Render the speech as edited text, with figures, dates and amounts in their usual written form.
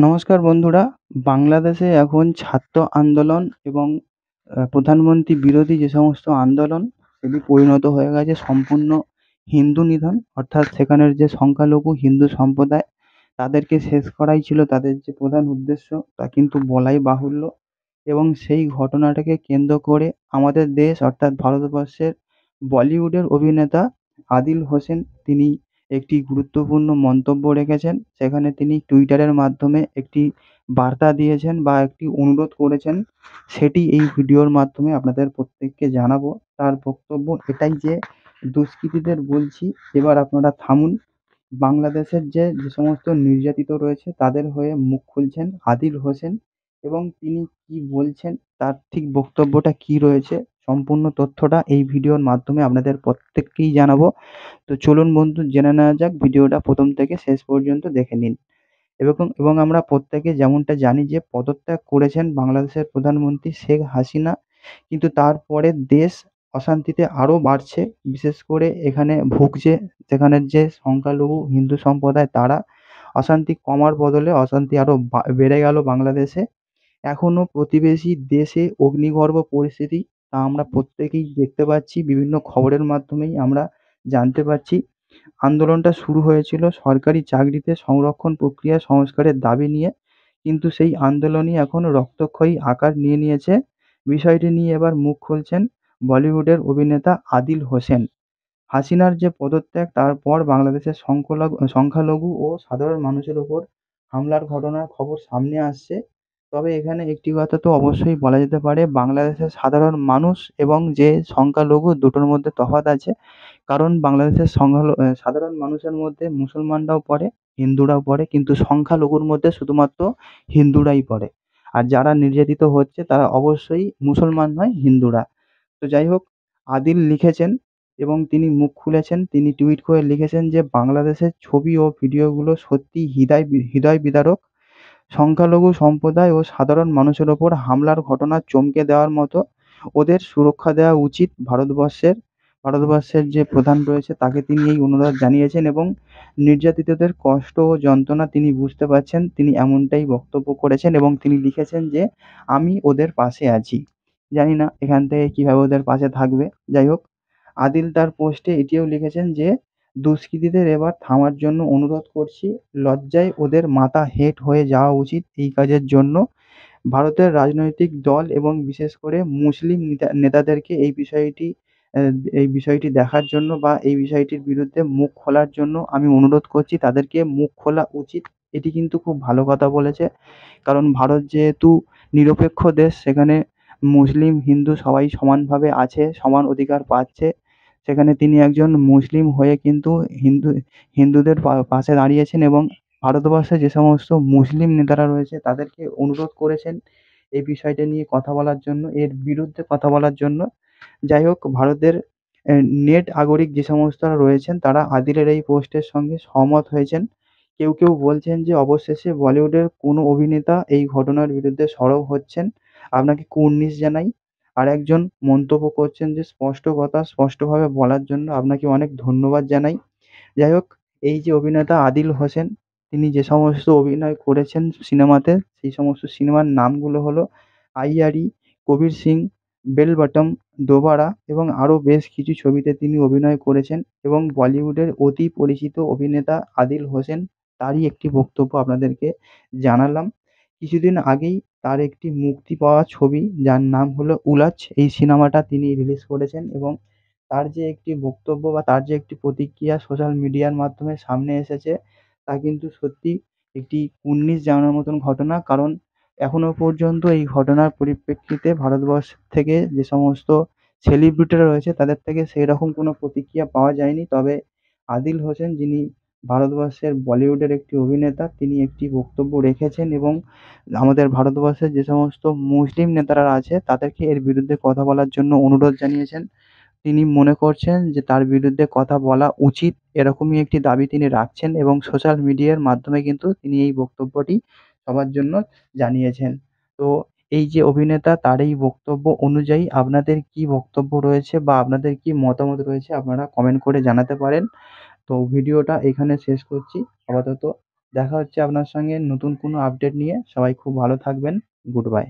নমস্কার বন্ধুরা। বাংলাদেশে এখন ছাত্র আন্দোলন এবং প্রধানমন্ত্রী বিরোধী যে সমস্ত আন্দোলন সেটি পরিণত হয়ে গেছে সম্পূর্ণ হিন্দু নিধন। অর্থাৎ সেখানের যে সংখ্যালঘু হিন্দু সম্প্রদায় তাদেরকে শেষ করাই ছিল তাদের যে প্রধান উদ্দেশ্য, তা কিন্তু বলাই বাহুল্য। এবং সেই ঘটনাটাকে কেন্দ্র করে আমাদের দেশ অর্থাৎ ভারতবর্ষের বলিউডের অভিনেতা আদিল হোসেন তিনি একটি গুরুত্বপূর্ণ মন্তব্য রেখেছেন। সেখানে তিনি টুইটারের মাধ্যমে একটি বার্তা দিয়েছেন বা একটি অনুরোধ করেছেন। সেটি এই ভিডিওর মাধ্যমে আপনাদের প্রত্যেককে জানাবো। তার বক্তব্য এটাই যে, দুষ্কৃতীদের বলছি এবার আপনারা থামুন। বাংলাদেশের যে সমস্ত নির্যাতিত রয়েছে তাদের হয়ে মুখ খুলছেন আদিল হোসেন, এবং তিনি কি বলছেন তার ঠিক বক্তব্যটা কি রয়েছে সম্পূর্ণ তথ্যটা এই ভিডিওর মাধ্যমে আপনাদের প্রত্যেককেই জানাবো। তো চলুন বন্ধু, জেনে নেওয়া যাক। ভিডিওটা প্রথম থেকে শেষ পর্যন্ত দেখে নিন। এবং আমরা প্রত্যেকে যেমনটা জানি যে পদত্যাগ করেছেন বাংলাদেশের প্রধানমন্ত্রী শেখ হাসিনা, কিন্তু তারপরে দেশ অশান্তিতে আরও বাড়ছে। বিশেষ করে এখানে ভুগছে সেখানের যে সংখ্যালঘু হিন্দু সম্প্রদায়, তারা অশান্তি কমার বদলে অশান্তি আরও বেড়ে গেল বাংলাদেশে। এখনো প্রতিবেশী দেশে অগ্নিগর্ভ পরিস্থিতি, তা আমরা প্রত্যেকেই দেখতে পাচ্ছি, বিভিন্ন খবরের মাধ্যমেই আমরা জানতে পারছি। আন্দোলনটা শুরু হয়েছিল সরকারি চাকরিতে সংরক্ষণ প্রক্রিয়া সংস্কারের দাবি নিয়ে, কিন্তু সেই আন্দোলনই এখন রক্তক্ষয়ী আকার নিয়ে নিয়েছে। বিষয়টি নিয়ে এবার মুখ খুলছেন বলিউডের অভিনেতা আদিল হোসেন। হাসিনার যে পদত্যাগ, তারপর বাংলাদেশের সংখ্যালঘু ও সাধারণ মানুষের ওপর হামলার ঘটনার খবর সামনে আসছে। তবে এখানে একটি কথা তো অবশ্যই বলা যেতে পারে, বাংলাদেশের সাধারণ মানুষ এবং যে সংখ্যালঘু দুটোর মধ্যে তফাৎ আছে। কারণ বাংলাদেশের সাধারণ মানুষের মধ্যে মুসলমানরাও পড়ে, হিন্দুরাও পড়ে, কিন্তু সংখ্যালঘুর মধ্যে শুধুমাত্র হিন্দুরাই পড়ে। আর যারা নির্যাতিত হচ্ছে তারা অবশ্যই মুসলমান নয়, হিন্দুরা। তো যাই হোক, আদিল লিখেছেন এবং তিনি মুখ খুলেছেন। তিনি টুইট করে লিখেছেন যে, বাংলাদেশের ছবি ও ভিডিওগুলো সত্যিই হৃদয় বিদারক। সংখ্যালঘু সম্প্রদায় ও সাধারণ মানুষের ওপর হামলার ঘটনা চমকে দেওয়ার মতো। ওদের সুরক্ষা দেওয়া উচিত। ভারতবর্ষের যে প্রধান রয়েছে তাকে তিনি এই অনুরোধ জানিয়েছেন, এবং নির্যাতিতদের কষ্ট ও যন্ত্রণা তিনি বুঝতে পারছেন। তিনি এমনটাই বক্তব্য করেছেন এবং তিনি লিখেছেন যে, আমি ওদের পাশে আছি। জানি না এখান থেকে কিভাবে ওদের পাশে থাকবে। যাই হোক, আদিল তার পোস্টে এটিও লিখেছেন যে, দুষ্কৃতীদের এবার থামার জন্য অনুরোধ করছি। লজ্জায় ওদের মাথা হেঁট হয়ে যাওয়া উচিত এই কাজের জন্য। ভারতের রাজনৈতিক দল এবং বিশেষ করে মুসলিম নেতাদেরকে এই বিষয়টি দেখার জন্য বা এই বিষয়টির বিরুদ্ধে মুখ খোলার জন্য আমি অনুরোধ করছি। তাদেরকে মুখ খোলা উচিত। এটি কিন্তু খুব ভালো কথা বলেছে। কারণ ভারত যেহেতু নিরপেক্ষ দেশ, সেখানে মুসলিম হিন্দু সবাই সমানভাবে আছে, সমান অধিকার পাচ্ছে। সেখানে তিনি একজন মুসলিম হয়ে কিন্তু হিন্দুদের পাশে দাঁড়িয়েছেন, এবং ভারতবর্ষে যে সমস্ত মুসলিম নেতারা রয়েছে তাদেরকে অনুরোধ করেছেন এই বিষয়টা নিয়ে কথা বলার জন্য, এর বিরুদ্ধে কথা বলার জন্য। যাই হোক, ভারতের নেট আগরিক যে সমস্তরা রয়েছেন তারা আদিলের এই পোস্টের সঙ্গে সহমত হয়েছেন। কেউ কেউ বলছেন যে, অবশেষে বলিউডের কোনো অভিনেতা এই ঘটনার বিরুদ্ধে সরব হচ্ছেন, আপনাকে কুর্নিশ জানাই। আর একজন মন্তব্য করছেন যে, স্পষ্ট কথা স্পষ্টভাবে বলার জন্য আপনাকে অনেক ধন্যবাদ জানাই। যাই হোক, এই যে অভিনেতা আদিল হোসেন, তিনি যে সমস্ত অভিনয় করেছেন সিনেমাতে, সেই সমস্ত সিনেমার নামগুলো হলো আইয়ারি, কবির সিং, বেল বটম, দোবারা, এবং আরও বেশ কিছু ছবিতে তিনি অভিনয় করেছেন। এবং বলিউডের অতি পরিচিত অভিনেতা আদিল হোসেন, তারই একটি বক্তব্য আপনাদেরকে জানালাম। কিছুদিন আগেই তার একটি মুক্তি পাওয়া ছবি যার নাম হলো উলাচ, এই সিনেমাটা তিনি রিলিজ করেছেন, এবং তার যে একটি বক্তব্য বা তার যে একটি প্রতিক্রিয়া সোশ্যাল মিডিয়ার মাধ্যমে সামনে এসেছে, তা কিন্তু সত্যি একটি কুর্নিশ জানানোর মতন ঘটনা। কারণ এখনো পর্যন্ত এই ঘটনার পরিপ্রেক্ষিতে ভারতবর্ষ থেকে যে সমস্ত সেলিব্রিটিরা রয়েছে তাদের থেকে সেইরকম কোনো প্রতিক্রিয়া পাওয়া যায়নি। তবে আদিল হোসেন, যিনি ভারতবর্ষের বলিউডের একটি অভিনেতা, তিনি একটি বক্তব্য রেখেছেন এবং আমাদের ভারতবর্ষের যে সমস্ত মুসলিম নেতারা আছে তাদেরকে এর বিরুদ্ধে কথা বলার জন্য অনুরোধ জানিয়েছেন। তিনি মনে করছেন যে তার বিরুদ্ধে কথা বলা উচিত, এরকমই একটি দাবি তিনি রাখছেন, এবং সোশ্যাল মিডিয়ার মাধ্যমে কিন্তু তিনি এই বক্তব্যটি সবার জন্য জানিয়েছেন। তো এই যে অভিনেতা, তার এই বক্তব্য অনুযায়ী আপনাদের কি বক্তব্য রয়েছে বা আপনাদের কি মতামত রয়েছে আপনারা কমেন্ট করে জানাতে পারেন। তো ভিডিওটা এখানে শেষ করছি আপাতত। দেখা হচ্ছে আপনার সঙ্গে নতুন কোনো আপডেট নিয়ে। সবাই খুব ভালো থাকবেন। Good bye.